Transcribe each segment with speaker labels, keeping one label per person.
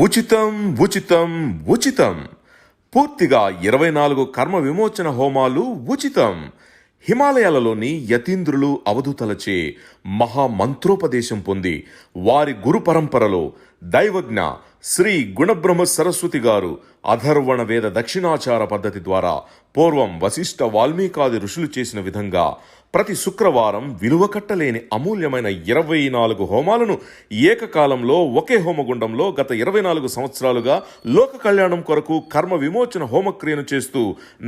Speaker 1: ఉచితం ఉచితం ఉచితం. పూర్తిగా 24 కర్మ విమోచన హోమాలు ఉచితం. హిమాలయాలలోని యతీంద్రులు అవధూతలచే మహామంత్రోపదేశం పొంది వారి గురు పరంపరలో దైవజ్ఞ శ్రీ గుణబ్రహ్మ సరస్వతి గారు అధర్వణ వేద దక్షిణాచార పద్ధతి ద్వారా పూర్వం వశిష్ఠ వాల్మీకాది ఋషులు చేసిన విధంగా ప్రతి శుక్రవారం విలువ కట్టలేని అమూల్యమైన 24 హోమాలను ఏకకాలంలో ఒకే హోమగుండంలో గత 24 సంవత్సరాలుగా లోక కళ్యాణం కొరకు కర్మ విమోచన హోమక్రియను చేస్తూ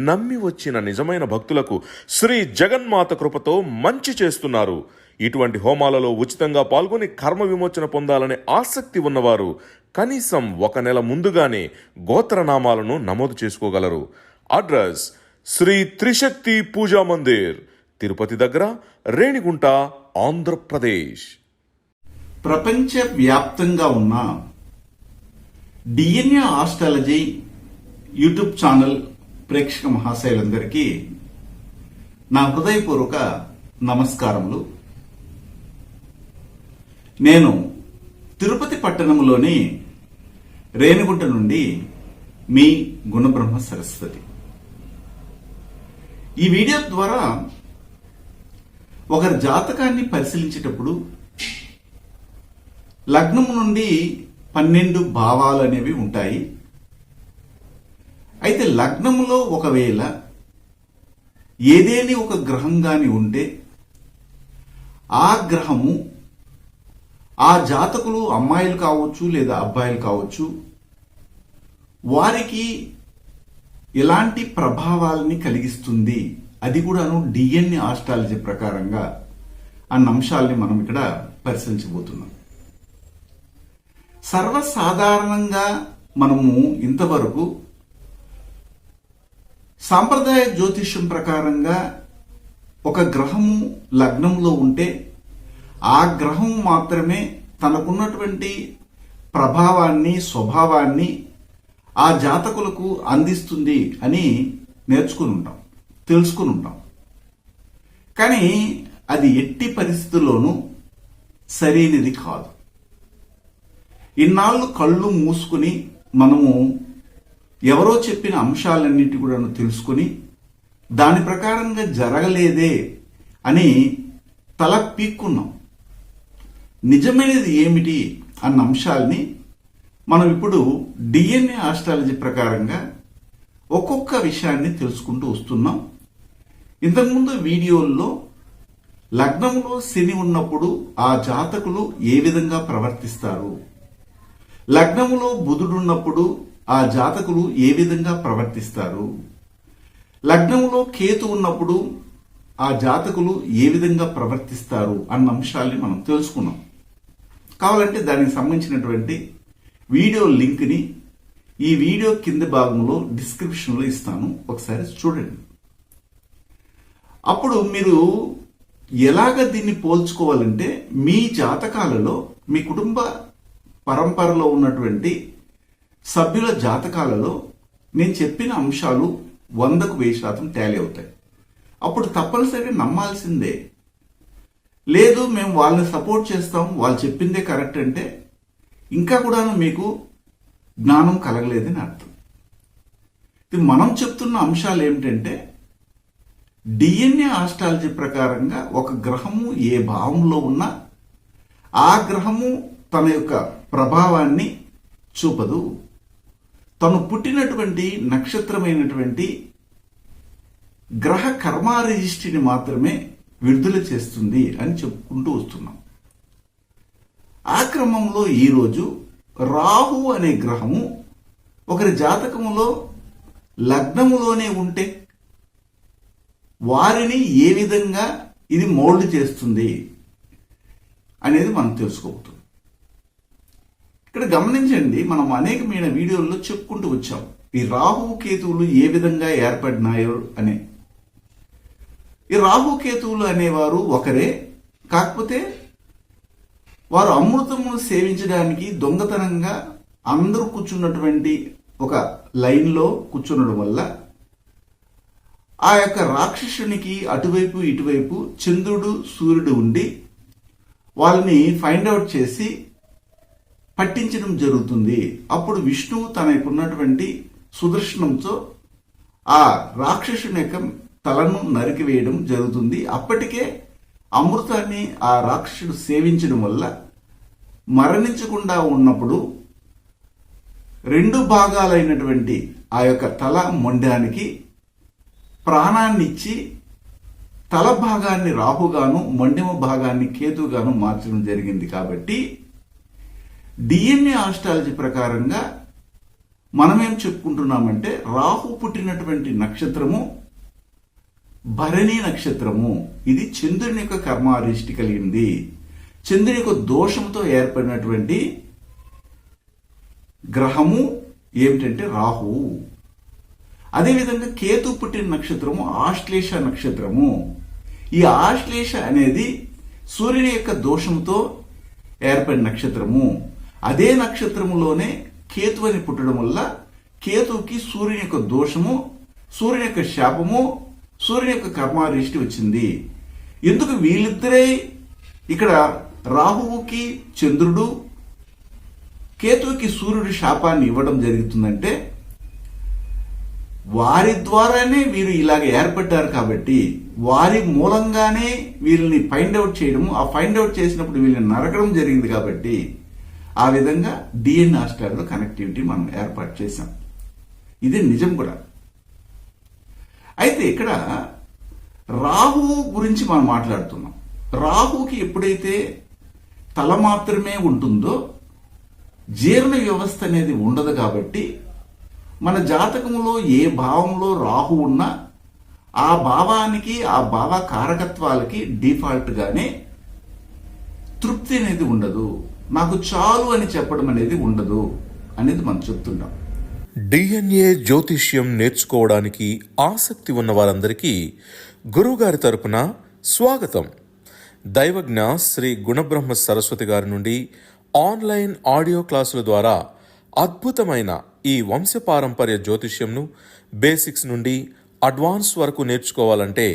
Speaker 1: నమ్మి వచ్చిన నిజమైన భక్తులకు శ్రీ జగన్మాత కృపతో మంచి చేస్తున్నారు. ఇటువంటి హోమాలలో ఉచితంగా పాల్గొని కర్మ విమోచన పొందాలనే ఆసక్తి ఉన్నవారు కనీసం 1 నెల ముందుగానే గోత్రనామాలను నమోదు చేసుకోగలరు. అడ్రస్ శ్రీ త్రిశక్తి పూజా మందిర్, తిరుపతి దగ్గర, రేణిగుంట, ఆంధ్రప్రదేశ్.
Speaker 2: ప్రపంచ వ్యాప్తంగా ఉన్న డిఎన్ఏ ఆస్ట్రాలజీ యూట్యూబ్ ఛానల్ ప్రేక్షక మహాశయులందరికీ నా హృదయపూర్వక నమస్కారములు. నేను తిరుపతి పట్టణంలోని రేణిగుంట నుండి మీ గుణబ్రహ్మ సరస్వతి. ఈ వీడియో ద్వారా ఒకరి జాతకాన్ని పరిశీలించేటప్పుడు లగ్నం నుండి 12 భావాలు అనేవి ఉంటాయి. అయితే లగ్నంలో ఒకవేళ ఏదేని ఒక గ్రహం గాని ఉంటే ఆ గ్రహము ఆ జాతకులు అమ్మాయిలు కావచ్చు లేదా అబ్బాయిలు కావచ్చు వారికి ఎలాంటి ప్రభావాలని కలిగిస్తుంది, అది కూడాను డిఎన్ఏ ఆస్ట్రాలజీ ప్రకారంగా అన్న అంశాలని మనం ఇక్కడ పరిశీలించబోతున్నాం. సర్వసాధారణంగా మనము ఇంతవరకు సాంప్రదాయ జ్యోతిష్యం ప్రకారంగా ఒక గ్రహము లగ్నంలో ఉంటే ఆ గ్రహం మాత్రమే తనకున్నటువంటి ప్రభావాన్ని స్వభావాన్ని ఆ జాతకులకు అందిస్తుంది అని నేర్చుకుని ఉంటాం, తెలుసుకుని ఉంటాం. కానీ అది ఎట్టి పరిస్థితుల్లోనూ సరైనది కాదు. ఇన్నాళ్ళు కళ్ళు మూసుకుని మనము ఎవరో చెప్పిన అంశాలన్నిటి కూడా తెలుసుకుని దాని ప్రకారంగా జరగలేదే అని తల పీక్కున్నాం. నిజమైనది ఏమిటి అన్న అంశాలని మనం ఇప్పుడు డిఎన్ఏ ఆస్ట్రాలజీ ప్రకారంగా ఒక్కొక్క విషయాన్ని తెలుసుకుంటూ వస్తున్నాం. ఇంతకుముందు వీడియోల్లో లగ్నంలో శని ఉన్నప్పుడు ఆ జాతకులు ఏ విధంగా ప్రవర్తిస్తారు, లగ్నములో బుధుడు ఉన్నప్పుడు ఆ జాతకులు ఏ విధంగా ప్రవర్తిస్తారు, లగ్నములో కేతు ఉన్నప్పుడు ఆ జాతకులు ఏ విధంగా ప్రవర్తిస్తారు అన్న అంశాల్ని మనం తెలుసుకున్నాం. కావాలంటే దానికి సంబంధించినటువంటి వీడియో లింక్ని ఈ వీడియో కింద భాగంలో డిస్క్రిప్షన్లో ఇస్తాను, ఒకసారి చూడండి. అప్పుడు మీరు ఎలాగ దీన్ని పోల్చుకోవాలంటే మీ జాతకాలలో మీ కుటుంబ పరంపరలో ఉన్నటువంటి సభ్యుల జాతకాలలో నేను చెప్పిన అంశాలు 100కు 1000% టాలీ అవుతాయి. అప్పుడు తప్పనిసరిగా నమ్మాల్సిందే. లేదు మేము వాళ్ళని సపోర్ట్ చేస్తాం, వాళ్ళు చెప్పిందే కరెక్ట్ అంటే ఇంకా కూడా మీకు జ్ఞానం కలగలేదని అర్థం. ఇది మనం చెప్తున్న అంశాలు ఏమిటంటే డిఎన్ఏ ఆస్ట్రాలజీ ప్రకారంగా ఒక గ్రహము ఏ భావంలో ఉన్నా ఆ గ్రహము తన యొక్క ప్రభావాన్ని చూపదు. తను పుట్టినటువంటి నక్షత్రమైనటువంటి గ్రహ కర్మ రిజిస్ట్రీని మాత్రమే విడుదల చేస్తుంది అని చెప్పుకుంటూ వస్తున్నాం. ఆ క్రమంలో ఈరోజు రాహు అనే గ్రహము ఒకరి జాతకములో లగ్నములోనే ఉంటే వారిని ఏ విధంగా ఇది మౌల్డ్ చేస్తుంది అనేది మనం తెలుసుకోబోతున్నాం. ఇక్కడ గమనించండి, మనం అనేకమైన వీడియోల్లో చెప్పుకుంటూ వచ్చాం ఈ రాహు కేతువులు ఏ విధంగా ఏర్పడినాయో అనే. ఈ రాహు కేతువులు అనేవారు ఒకరే, కాకపోతే వారు అమృతమును సేవించడానికి దొంగతనంగా అందరూ కూర్చున్నటువంటి ఒక లైన్లో కూర్చున్నడం వల్ల ఆ యొక్క రాక్షసునికి అటువైపు ఇటువైపు చంద్రుడు సూర్యుడు ఉండి వాళ్ళని ఫైండ్ అవుట్ చేసి పట్టించడం జరుగుతుంది. అప్పుడు విష్ణువు తనకున్నటువంటి సుదర్శనంతో ఆ రాక్షసుని యొక్క తలను నరికివేయడం జరుగుతుంది. అప్పటికే అమృతాన్ని ఆ రాక్షసుడు సేవించడం వల్ల మరణించకుండా ఉన్నప్పుడు 2 భాగాలైనటువంటి ఆ యొక్క తల మొండానికి ప్రాణాన్నిచ్చి తల భాగాన్ని రాహుగాను మొండెము భాగాన్ని కేతుగాను మార్చడం జరిగింది. కాబట్టి డిఎన్ఏ ఆస్ట్రాలజీ ప్రకారంగా మనమేం చెప్పుకుంటున్నామంటే రాహు పుట్టినటువంటి నక్షత్రము భరణి నక్షత్రము. ఇది చంద్రుని యొక్క కర్మారిష్టి కలిగింది. చంద్రుని యొక్క దోషంతో ఏర్పడినటువంటి గ్రహము ఏమిటంటే రాహువు. అదేవిధంగా కేతు పుట్టిన నక్షత్రము ఆశ్లేష నక్షత్రము. ఈ ఆశ్లేష అనేది సూర్యుని యొక్క దోషంతో ఏర్పడిన నక్షత్రము. అదే నక్షత్రములోనే కేతు అని పుట్టడం వల్ల కేతుకి సూర్యుని యొక్క దోషము, సూర్యుని యొక్క శాపము, సూర్యుని యొక్క కర్మారిష్టి వచ్చింది. ఎందుకు వీళ్ళిద్దరే ఇక్కడ రాహువుకి చంద్రుడు, కేతువుకి సూర్యుడి శాపాన్ని ఇవ్వడం జరుగుతుందంటే వారి ద్వారానే వీరు ఇలాగ ఏర్పడ్డారు. కాబట్టి వారి మూలంగానే వీళ్ళని ఫైండ్ అవుట్ చేయడము, ఆ ఫైండ్ అవుట్ చేసినప్పుడు వీళ్ళని నరకడం జరిగింది. కాబట్టి ఆ విధంగా డిఎన్ఏ ఆస్ట్రాలజీలో కనెక్టివిటీ మనం ఏర్పాటు చేశాం. ఇది నిజం కూడా. అయితే ఇక్కడ రాహువు గురించి మనం మాట్లాడుతున్నాం. రాహువుకి ఎప్పుడైతే తల మాత్రమే ఉంటుందో జీర్ణ వ్యవస్థ అనేది ఉండదు. కాబట్టి మన జాతకంలో ఏ భావంలో రాహు ఉన్నా ఆ భావానికి, ఆ భావ కారకత్వాలకి డిఫాల్ట్ గానే తృప్తి అనేది ఉండదు. నాకు చాలు అని చెప్పడం అనేది ఉండదు అనేది మనం చెప్తుంటాం.
Speaker 1: డిఎన్ఏ జ్యోతిష్యం నేర్చుకోవడానికి ఆసక్తి ఉన్న వారందరికీ గురువుగారి తరపున స్వాగతం. దైవజ్ఞ శ్రీ గుణబ్రహ్మ సరస్వతి గారి నుండి ఆన్లైన్ ఆడియో క్లాసుల ద్వారా అద్భుతమైన ఈ వంశపారంపర్య జ్యోతిష్యంను బేసిక్స్ నుండి అడ్వాన్స్ వరకు నేర్చుకోవాలంటే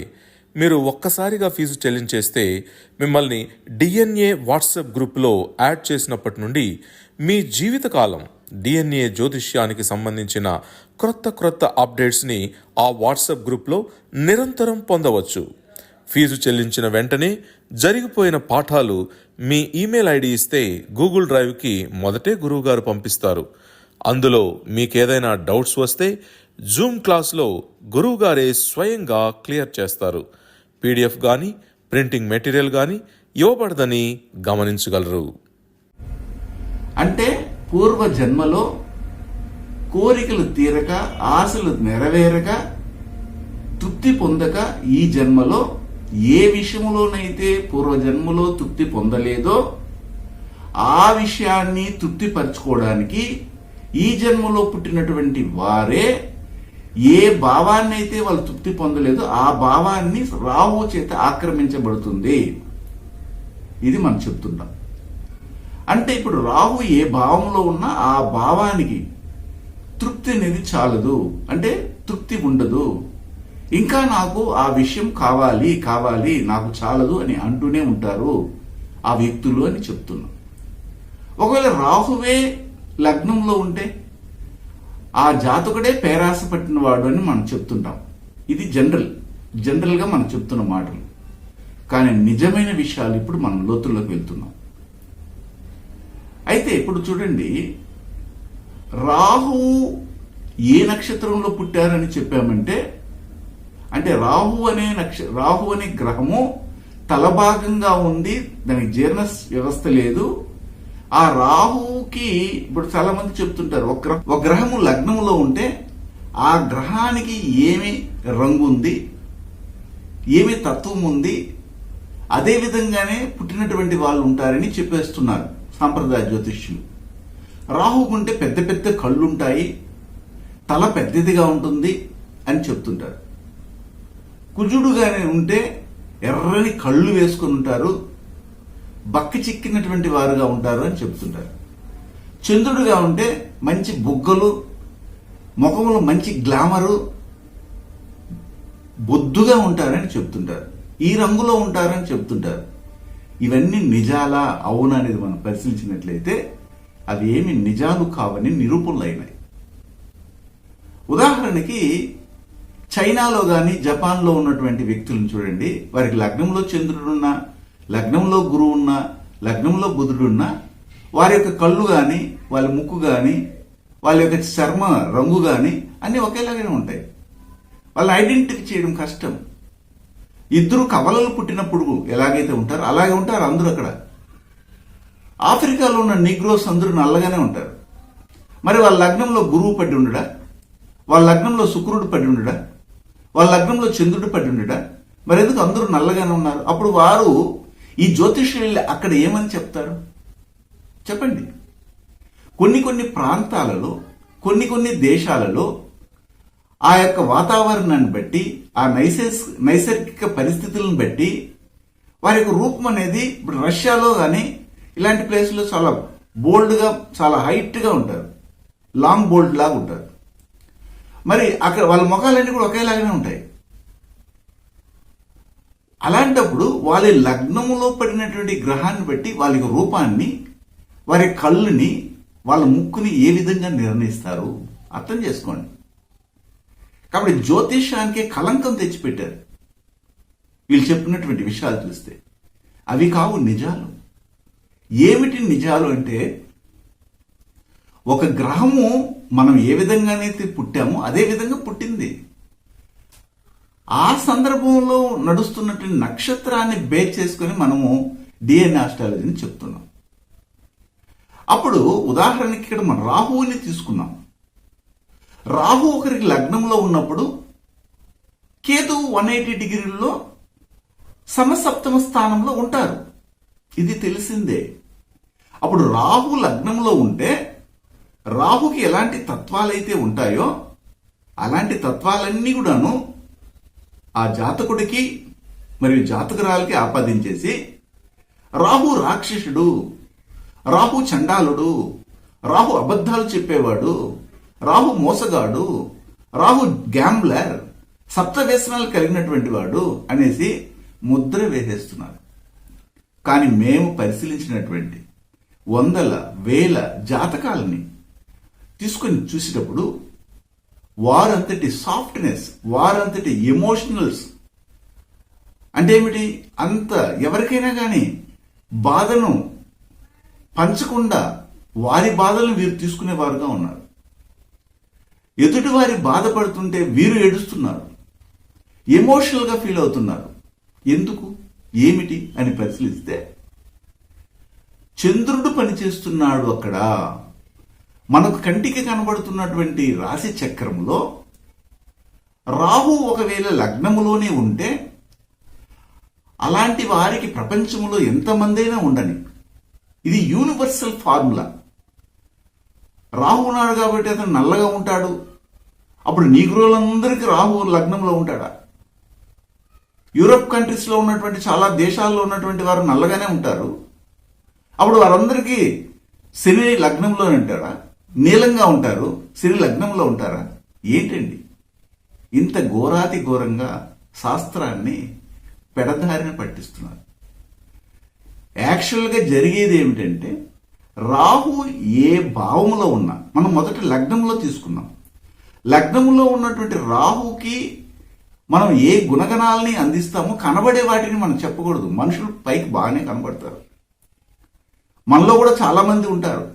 Speaker 1: మీరు ఒక్కసారిగా ఫీజు చెల్లించేస్తే మిమ్మల్ని డిఎన్ఏ వాట్సాప్ గ్రూప్లో యాడ్ చేసినప్పటి నుండి మీ జీవితకాలం డిఎన్ఏ జ్యోతిష్యానికి సంబంధించిన క్రొత్త అప్డేట్స్ని ఆ వాట్సాప్ గ్రూప్లో నిరంతరం పొందవచ్చు. ఫీజు చెల్లించిన వెంటనే జరిగిపోయిన పాఠాలు మీ ఈమెయిల్ ఐడి ఇస్తే గూగుల్ డ్రైవ్కి మొదటే గురువుగారు పంపిస్తారు. అందులో మీకేదైనా డౌట్స్ వస్తే జూమ్ క్లాస్లో గురువుగారే స్వయంగా క్లియర్ చేస్తారు. పీడిఎఫ్ కానీ ప్రింటింగ్ మెటీరియల్ కానీ ఇవ్వబడదని గమనించగలరు.
Speaker 2: అంటే పూర్వ జన్మలో కోరికలు తీరక, ఆశలు నెరవేరక, తృప్తి పొందక ఈ జన్మలో ఏ విషయంలోనైతే పూర్వజన్మలో తృప్తి పొందలేదో ఆ విషయాన్ని తృప్తిపరచుకోవడానికి ఈ జన్మలో పుట్టినటువంటి వారే ఏ భావాన్ని అయితే వాళ్ళు తృప్తి పొందలేదో ఆ భావాన్ని రాహువు చేత ఆక్రమించబడుతుంది. ఇది మనం చెప్తున్నాం. అంటే ఇప్పుడు రాహు ఏ భావంలో ఉన్నా ఆ భావానికి తృప్తి అనేది చాలదు, అంటే తృప్తి ఉండదు. ఇంకా నాకు ఆ విషయం కావాలి కావాలి నాకు చాలదు అని అంటూనే ఉంటారు ఆ వ్యక్తులు అని చెప్తున్నాం. ఒకవేళ రాహువే లగ్నంలో ఉంటే ఆ జాతకుడే పేరాస పట్టిన వాడు అని మనం చెప్తుంటాం. ఇది జనరల్గా మనం చెప్తున్న మాటలు. కానీ నిజమైన విషయాలు ఇప్పుడు మనం లోతుల్లోకి వెళ్తున్నాం. అయితే ఇప్పుడు చూడండి, రాహువు ఏ నక్షత్రంలో పుట్టారని చెప్పామంటే, అంటే రాహు అనే గ్రహము తలభాగంగా ఉంది, దానికి జీర్ణ వ్యవస్థ లేదు. ఆ రాహువుకి ఇప్పుడు చాలా మంది చెప్తుంటారు, ఒక గ్రహము లగ్నములో ఉంటే ఆ గ్రహానికి ఏమి రంగు ఉంది, ఏమి తత్వం ఉంది, అదే విధంగానే పుట్టినటువంటి వాళ్ళు ఉంటారని చెప్పేస్తున్నారు సాంప్రదాయ జ్యోతిష్యులు. రాహువుకుంటే పెద్ద పెద్ద కళ్ళుంటాయి, తల పెద్దదిగా ఉంటుంది అని చెప్తుంటారు. కుజుడుగానే ఉంటే ఎర్రని కళ్ళు వేసుకుని ఉంటారు, బక్కి చిక్కినటువంటి వారుగా ఉంటారు అని చెప్తుంటారు. చంద్రుడుగా ఉంటే మంచి బుగ్గలు, ముఖంలో మంచి గ్లామరు, బొద్దుగా ఉంటారని చెప్తుంటారు. ఈ రంగులో ఉంటారని చెప్తుంటారు. ఇవన్నీ నిజాలా అవునా అనేది మనం పరిశీలించినట్లయితే అవి ఏమి నిజాలు కావని నిరూపణలు అయినాయి. ఉదాహరణకి చైనాలో కానీ జపాన్లో ఉన్నటువంటి వ్యక్తులను చూడండి. వారికి లగ్నంలో చంద్రుడున్నా, లగ్నంలో గురువు ఉన్నా, లగ్నంలో బుధుడున్నా వారి యొక్క కళ్ళు కానీ, వాళ్ళ ముక్కు కానీ, వాళ్ళ యొక్క చర్మ రంగు కానీ అన్నీ ఒకేలాగానే ఉంటాయి. వాళ్ళని ఐడెంటిఫై చేయడం కష్టం. ఇద్దరు కవలలు పుట్టినప్పుడు ఎలాగైతే ఉంటారో అలాగే ఉంటారు అందరూ అక్కడ. ఆఫ్రికాలో ఉన్న నీగ్రోస్ అందరూ నల్లగానే ఉంటారు. మరి వాళ్ళ లగ్నంలో గురువు పడి ఉండడా, వాళ్ళ లగ్నంలో శుక్రుడు పడి ఉండడా, వాళ్ళ లగ్నంలో చంద్రుడు పడి ఉండడా? మరి ఎందుకు అందరూ నల్లగానే ఉన్నారు? అప్పుడు వారు ఈ జ్యోతిష్యులు అక్కడ ఏమని చెప్తారు చెప్పండి. కొన్ని ప్రాంతాలలో, కొన్ని దేశాలలో ఆ యొక్క వాతావరణాన్ని బట్టి, ఆ నైసర్గిక పరిస్థితులను బట్టి వారి యొక్క రూపం అనేది, ఇప్పుడు రష్యాలో కానీ ఇలాంటి ప్లేస్లో చాలా బోల్డ్గా, చాలా హైట్గా ఉంటారు, లాంగ్ బోల్డ్ లాగా ఉంటారు. మరి అక్కడ వాళ్ళ ముఖాలన్నీ కూడా ఒకేలాగానే ఉంటాయి. అలాంటప్పుడు వాళ్ళ లగ్నములో పడినటువంటి గ్రహాన్ని బట్టి వాళ్ళ యొక్క రూపాన్ని, వారి కళ్ళుని, వాళ్ళ ముక్కుని ఏ విధంగా నిర్ణయిస్తారు అర్థం చేసుకోండి. కాబట్టి జ్యోతిషానికే కలంకం తెచ్చిపెట్టారు వీళ్ళు చెప్పినటువంటి విషయాలు చూస్తే. అవి కావు నిజాలు. ఏమిటి నిజాలు అంటే, ఒక గ్రహము మనం ఏ విధంగానైతే పుట్టామో అదే విధంగా పుట్టింది. ఆ సందర్భంలో నడుస్తున్నటువంటి నక్షత్రాన్ని బేస్ చేసుకొని మనము డిఎన్ఏ ఆస్ట్రాలజీని చెప్తున్నాం. అప్పుడు ఉదాహరణకి ఇక్కడ మనం రాహువుని తీసుకున్నాం. రాహు ఒకరికి లగ్నంలో ఉన్నప్పుడు కేతువు 180 డిగ్రీల్లో సమసప్తమ స్థానంలో ఉంటారు. ఇది తెలిసిందే. అప్పుడు రాహు లగ్నంలో ఉంటే రాహుకి ఎలాంటి తత్వాలైతే ఉంటాయో అలాంటి తత్వాలన్నీ కూడాను ఆ జాతకుడికి మరియు జాతకురాలకి ఆపాదించేసి రాహు రాక్షసుడు, రాహు చండాలుడు, రాహు అబద్ధాలు చెప్పేవాడు, రాహు మోసగాడు, రాహు గ్యాంబ్లర్, సప్త వ్యసనాలు కలిగినటువంటి వాడు అనేసి ముద్ర వేసేస్తున్నారు. కానీ మేము పరిశీలించినటువంటి వందల వేల జాతకాలని తీసుకొని చూసేటప్పుడు వారంతటి సాఫ్ట్నెస్, వారంతటి ఎమోషనల్స్ అంటే ఏమిటి, అంత ఎవరికైనా కానీ బాధను పంచకుండా వారి బాధలను వీరు తీసుకునేవారుగా ఉన్నారు. ఎదుటి వారి బాధపడుతుంటే వీరు ఏడుస్తున్నారు, ఎమోషనల్గా ఫీల్ అవుతున్నారు. ఎందుకు, ఏమిటి అని పరిశీలిస్తే చంద్రుడు పనిచేస్తున్నాడు అక్కడ. మనకు కంటికి కనబడుతున్నటువంటి రాశి చక్రంలో రాహు ఒకవేళ లగ్నములోనే ఉంటే అలాంటి వారికి ప్రపంచంలో ఎంతమందైనా ఉండని, ఇది యూనివర్సల్ ఫార్ములా. రాహు ఉన్నాడు కాబట్టి అతను నల్లగా ఉంటాడు. అప్పుడు నీగ్రోలందరికీ రాహు లగ్నంలో ఉంటాడా? యూరప్ కంట్రీస్లో ఉన్నటువంటి చాలా దేశాల్లో ఉన్నటువంటి వారు నల్లగానే ఉంటారు. అప్పుడు వారందరికీ శని లగ్నంలో ఉంటాడా? నీలంగా ఉంటారు, శని లగ్నంలో ఉంటారా? ఏంటండి ఇంత ఘోరాతి ఘోరంగా శాస్త్రాన్ని పెడదారిన పట్టిస్తున్నారు. యాక్చువల్గా జరిగేది ఏమిటంటే, రాహు ఏ భావంలో ఉన్నా, మనం మొదట లగ్నంలో తీసుకున్నాం, లగ్నంలో ఉన్నటువంటి రాహుకి మనం ఏ గుణగణాలని అందిస్తామో కనబడే వాటిని మనం చెప్పకూడదు. మనుషులు పైకి బాగానే కనబడతారు. మనలో కూడా చాలా మంది ఉంటారు,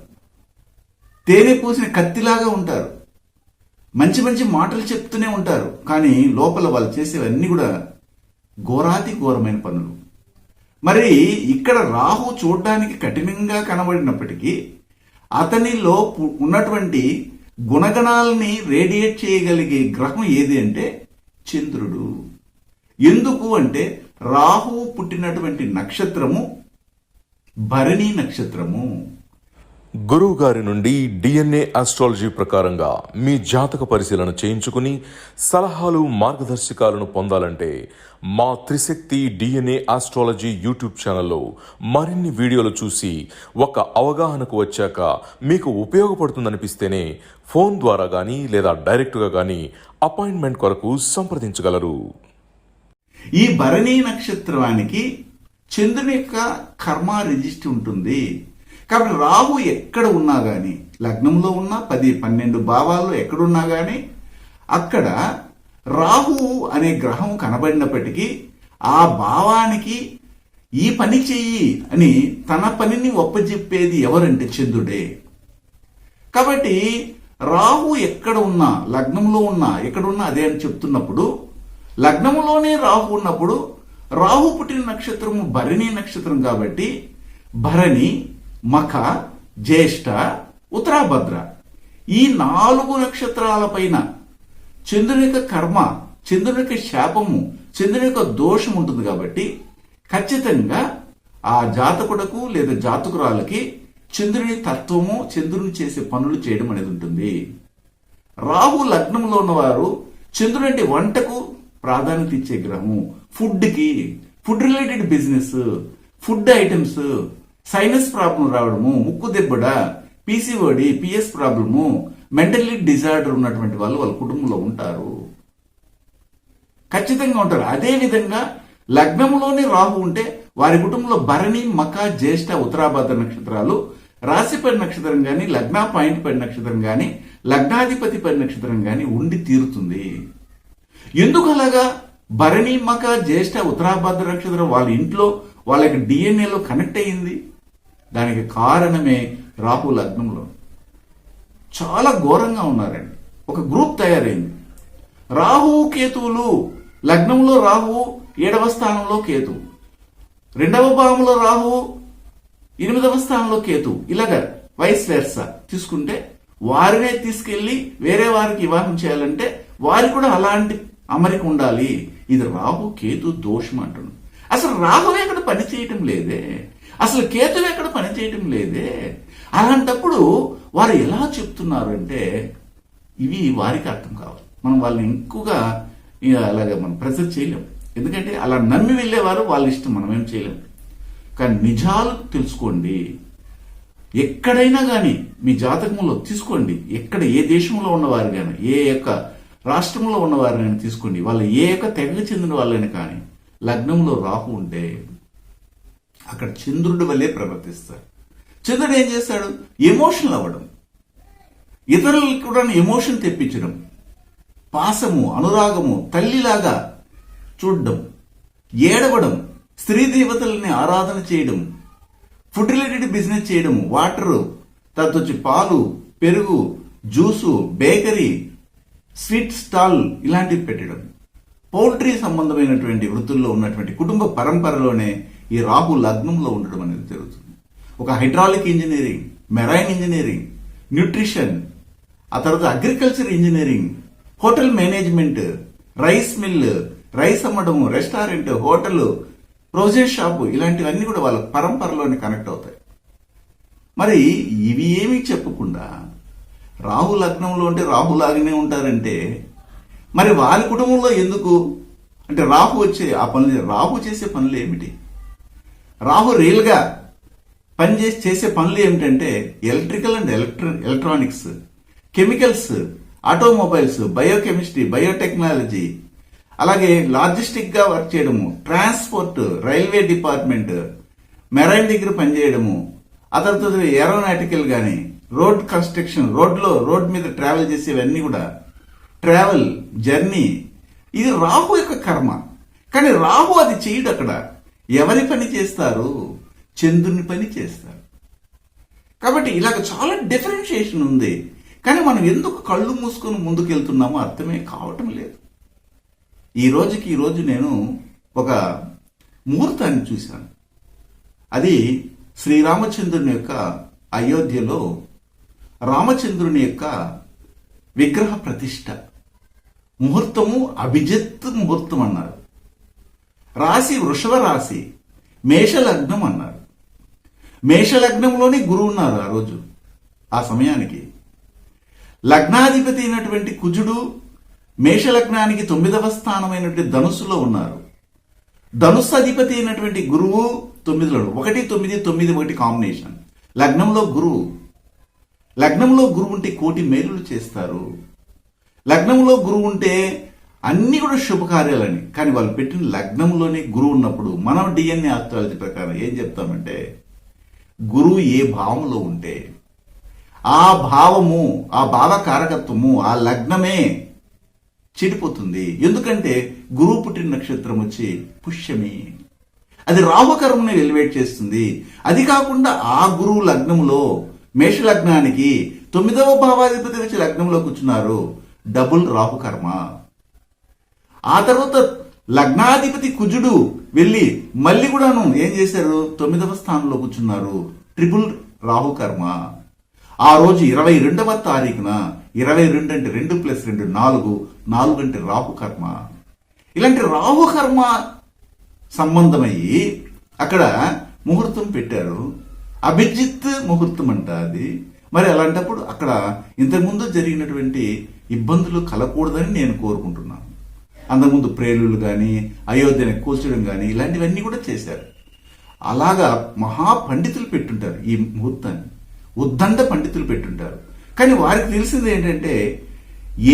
Speaker 2: తేనె పూసిన కత్తిలాగా ఉంటారు, మంచి మంచి మాటలు చెప్తూనే ఉంటారు. కానీ లోపల వాళ్ళు చేసేవన్నీ కూడా ఘోరాతి ఘోరమైన పనులు. మరి ఇక్కడ రాహు చూడడానికి కఠినంగా కనబడినప్పటికీ అతనిలో ఉన్నటువంటి గుణగణాలని రేడియేట్ చేయగలిగే గ్రహం ఏది అంటే చంద్రుడు. ఎందుకు అంటే రాహు పుట్టినటువంటి నక్షత్రము భరణి నక్షత్రము.
Speaker 1: గురువు గారి నుండి డిఎన్ఏ ఆస్ట్రాలజీ ప్రకారంగా మీ జాతక పరిశీలన చేయించుకుని సలహాలు, మార్గదర్శకాలను పొందాలంటే మా త్రిశక్తి డిఎన్ఏ ఆస్ట్రాలజీ యూట్యూబ్ ఛానల్లో మరిన్ని వీడియోలు చూసి ఒక అవగాహనకు వచ్చాక మీకు ఉపయోగపడుతుందనిపిస్తేనే ఫోన్ ద్వారా కానీ లేదా డైరెక్ట్గా కానీ అపాయింట్మెంట్ కొరకు సంప్రదించగలరు.
Speaker 2: ఈ భరణి నక్షత్రానికి చంద్రుని యొక్క కర్మ రిజిస్టర్ ఉంటుంది. కాబట్టి రాహు ఎక్కడ ఉన్నా గాని, లగ్నంలో ఉన్నా 10, 12 భావాల్లో ఎక్కడున్నా గాని అక్కడ రాహు అనే గ్రహం కనబడినప్పటికీ ఆ భావానికి ఈ పని చెయ్యి అని తన పనిని ఒప్పజెప్పేది ఎవరంటే చంద్రుడే. కాబట్టి రాహు ఎక్కడ ఉన్నా, లగ్నంలో ఉన్నా, ఎక్కడున్నా అదే అని చెప్తున్నప్పుడు, లగ్నంలోనే రాహు ఉన్నప్పుడు రాహు పుట్టిన నక్షత్రము భరణి నక్షత్రం కాబట్టి భరణి, మఖ, జ్యేష్ఠ, ఉత్తరాభద్ర ఈ 4 నక్షత్రాల పైన చంద్రుని యొక్క కర్మ, చంద్రుని యొక్క శాపము, చంద్రుని యొక్క దోషం ఉంటుంది కాబట్టి ఖచ్చితంగా ఆ జాతకుడకు లేదా జాతకురాలకి చంద్రుని తత్వము, చంద్రుని చేసే పనులు చేయడం అనేది ఉంటుంది. రాహు లగ్నంలో ఉన్నవారు చంద్రుడు అంటే వంటకు ప్రాధాన్యత ఇచ్చే గ్రహము, ఫుడ్కి, food related business, food items, sinus problem రావడము, ముక్కు దెబ్బడ, PCOD, PS problem, mentally disorder ఉన్నటువంటి వాళ్ళు వాళ్ళ కుటుంబంలో ఉంటారు, ఖచ్చితంగా ఉంటారు. అదే విధంగా లగ్నంలోనే రాహు ఉంటే వారి కుటుంబంలో భరణి, మఖ, జ్యేష్ఠ, ఉత్తరాభద్ర నక్షత్రాలు రాశిపడి నక్షత్రం గాని, లగ్న పాయింట్ పడి నక్షత్రం గాని, లగ్నాధిపతి పడి నక్షత్రం గాని ఉండి తీరుతుంది. ఎందుకు అలాగా భరణి, మఖ, జ్యేష్ఠ, ఉత్తరాభద్ర నక్షత్రం వాళ్ళ ఇంట్లో వాళ్ళకి డిఎన్ఏలో కనెక్ట్ అయ్యింది? దానికి కారణమే రాహు లగ్నంలో. చాలా ఘోరంగా ఉన్నారండి. ఒక గ్రూప్ తయారైంది. రాహు కేతువులు లగ్నంలో రాహు 7వ స్థానంలో కేతు, 2వ భావంలో రాహు 8వ స్థానంలో కేతు, ఇలాగా వైస్ వెర్సా తీసుకుంటే వారినే తీసుకెళ్లి వేరే వారికి వివాహం చేయాలంటే వారి కూడా అలాంటి అమరిక ఉండాలి. ఇది రాహు కేతు దోషం అంటున్నాడు. అసలు రాహు ఎక్కడ పని చేయటం లేదే, అసలు కేతువు ఎక్కడ పని చేయటం లేదే. అలాంటప్పుడు వారు ఎలా చెప్తున్నారు అంటే ఇవి వారికి అర్థం కావాలి. మనం వాళ్ళని ఎక్కువగా అలాగే మనం ప్రెజర్ చేయలేం. ఎందుకంటే అలా నమ్మి వెళ్ళేవారు వాళ్ళ ఇష్టం, మనం ఏం చేయలేం. కానీ నిజాలు తెలుసుకోండి. ఎక్కడైనా కానీ మీ జాతకంలో తీసుకోండి, ఎక్కడ ఏ దేశంలో ఉన్నవారు కానీ, ఏ యొక్క రాష్ట్రంలో ఉన్నవారు కానీ తీసుకోండి, వాళ్ళు ఏ యొక్క తెగకు చెందిన వాళ్ళని కానీ లగ్నంలో రాహు ఉంటే అక్కడ చంద్రుడి వల్లే ప్రవర్తిస్తారు. చంద్రుడు ఏం చేస్తాడు? ఎమోషనల్ అవ్వడం, ఇతరులకు కూడా ఎమోషన్ తెప్పించడం, పాసము, అనురాగము, తల్లిలాగా చూడడం, ఏడవడం, స్త్రీ దేవతల్ని ఆరాధన చేయడం, ఫుడ్ రిలేటెడ్ బిజినెస్ చేయడం, వాటరు, తర్వాత వచ్చి పాలు, పెరుగు, జ్యూసు, బేకరీ, స్వీట్ స్టాల్ ఇలాంటివి పెట్టడం, పౌల్ట్రీ సంబంధమైనటువంటి వృత్తుల్లో ఉన్నటువంటి కుటుంబ పరంపరలోనే ఈ రాహు లగ్నంలో ఉండడం అనేది జరుగుతుంది. ఒక hydraulic engineering, marine engineering, nutrition, ఆ తర్వాత agriculture engineering, hotel management, rice mill, rice అమ్మడము, రెస్టారెంట్, హోటల్, ప్రొవిజన్ షాపు ఇలాంటివన్నీ కూడా వాళ్ళ పరంపరలోనే కనెక్ట్ అవుతాయి. మరి ఇవి ఏమీ చెప్పకుండా రాహు లగ్నంలో ఉంటే రాహులాగానే ఉంటారంటే మరి వారి కుటుంబంలో ఎందుకు అంటే రాహు వచ్చే ఆ పనులు, రాహు చేసే పనులు ఏమిటి? రాహు రియల్గా చేసే పనులు ఏమిటంటే electrical and electronics, chemicals, automobiles, biochemistry, biotechnology, అలాగే లాజిస్టిక్ గా వర్క్ చేయడము, ట్రాన్స్పోర్ట్, రైల్వే డిపార్ట్మెంట్, మెరైన్ దగ్గర పనిచేయడము, ఆ తర్వాత ఏరోనాటికల్ గానీ, రోడ్ కన్స్ట్రక్షన్, రోడ్ మీద ట్రావెల్ చేసేవన్నీ కూడా ట్రావెల్, జర్నీ, ఇది రాహు యొక్క కర్మ. కానీ రాహు అది చేయడు. అక్కడ ఎవరి పని చేస్తారు? చంద్రుని పని చేస్తారు. కాబట్టి ఇలాగ చాలా డిఫరెన్షియేషన్ ఉంది. కానీ మనం ఎందుకు కళ్ళు మూసుకొని ముందుకెళ్తున్నామో అర్థమే కావటం లేదు. ఈ రోజు నేను ఒక ముహూర్తాన్ని చూశాను. అది శ్రీరామచంద్రుని యొక్క అయోధ్యలో రామచంద్రుని యొక్క విగ్రహ ప్రతిష్ట ముహూర్తము, అభిజిత్ ముహూర్తం అన్నారు. రాశి వృషభ రాశి, మేషలగ్నం అన్నారు. మేషలగ్నంలోనే గురువు ఉన్నారు ఆ రోజు. ఆ సమయానికి లగ్నాధిపతి అయినటువంటి కుజుడు మేషలగ్నానికి 9వ స్థానమైనటువంటి ధనుస్సులో ఉన్నారు. ధనుస్సు అధిపతి అయినటువంటి గురువు 9లో, 1 9 9 1 కాంబినేషన్. లగ్నంలో గురువు ఉంటే కోటి మేలులు చేస్తారు. లగ్నంలో గురువు ఉంటే అన్ని కూడా శుభకార్యాలని. కానీ వాళ్ళు పెట్టిన లగ్నంలోనే గురువు ఉన్నప్పుడు మనం డిఎన్ఏ ఆస్ట్రాలజీ ప్రకారం ఏం చెప్తామంటే గురువు ఏ భావంలో ఉంటే ఆ భావము, ఆ భావకారకత్వము, ఆ లగ్నమే చెడిపోతుంది. ఎందుకంటే గురువు పుట్టిన నక్షత్రం వచ్చి పుష్యమి, అది రాహుకర్మని ఎలివేట్ చేస్తుంది. అది కాకుండా ఆ గురువు లగ్నంలో మేష లగ్నానికి 9వ భావాధిపతి వచ్చి లగ్నంలో కూర్చున్నారు, డబుల్ రాహుకర్మ. ఆ తర్వాత లగ్నాధిపతి కుజుడు వెళ్ళి మళ్ళీ కూడాను ఏం చేశారు, 9వ స్థానంలో కూర్చున్నారు, ట్రిపుల్ రాహుకర్మ. ఆ రోజు 22వ తారీఖున, 22 అంటే 2 + 2 4, 4 అంటే రాహుకర్మ. ఇలాంటి రాహుకర్మ సంబంధమయ్యి అక్కడ ముహూర్తం పెట్టారు. అభిజిత్ ముహూర్తం అంట అది. మరి అలాంటప్పుడు అక్కడ ఇంతకుముందు జరిగినటువంటి ఇబ్బందులు కలగకూడదని నేను కోరుకుంటున్నాను. అంతకుముందు ప్రేలులు కానీ, అయోధ్యని కూల్చడం కానీ ఇలాంటివన్నీ కూడా చేశారు. అలాగా మహా పండితులు పెట్టుంటారు ఈ ముహూర్తాన్ని, ఉద్దండ పండితులు పెట్టుంటారు. కానీ వారికి తెలిసింది ఏంటంటే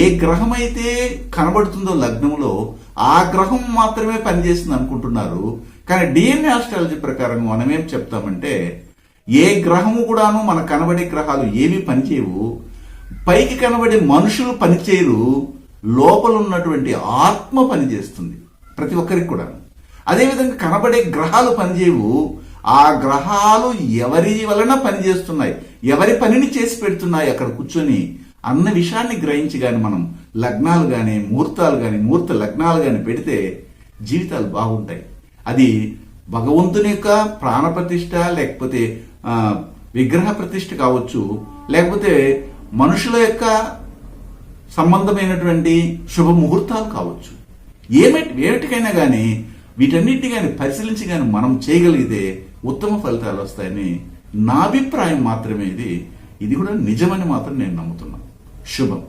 Speaker 2: ఏ గ్రహం అయితే కనబడుతుందో లగ్నంలో ఆ గ్రహం మాత్రమే పనిచేస్తుంది అనుకుంటున్నారు. కానీ డిఎన్ఏ ఆస్ట్రాలజీ ప్రకారం మనం ఏం చెప్తామంటే ఏ గ్రహము కూడాను మనకు కనబడే గ్రహాలు ఏవి పనిచేయవు, పైకి కనబడే మనుషులు పనిచేయరు, లోపల ఉన్నటువంటి ఆత్మ పనిచేస్తుంది ప్రతి ఒక్కరికి కూడా. అదేవిధంగా కనబడే గ్రహాలు పనిచేయవు, ఆ గ్రహాలు ఎవరి వలన పనిచేస్తున్నాయి, ఎవరి పనిని చేసి పెడుతున్నాయి అక్కడ కూర్చొని అన్న విషయాన్ని గ్రహించి కానీ మనం లగ్నాలు కానీ ముహూర్తాలు కానీ ముహూర్త లగ్నాలు కానీ పెడితే జీవితాలు బాగుంటాయి. అది భగవంతుని యొక్క ప్రాణప్రతిష్ఠ, లేకపోతే విగ్రహ ప్రతిష్ఠ కావచ్చు, లేకపోతే మనుషుల యొక్క సంబంధమైనటువంటి శుభ ముహూర్తాలు కావచ్చు. ఏమిటికైనా కానీ వీటన్నిటిని కానీ పరిశీలించి కానీ మనం చేయగలిగితే ఉత్తమ ఫలితాలు వస్తాయని నా అభిప్రాయం మాత్రమే. ఇది కూడా నిజమని మాత్రం నేను నమ్ముతున్నాను. శుభం.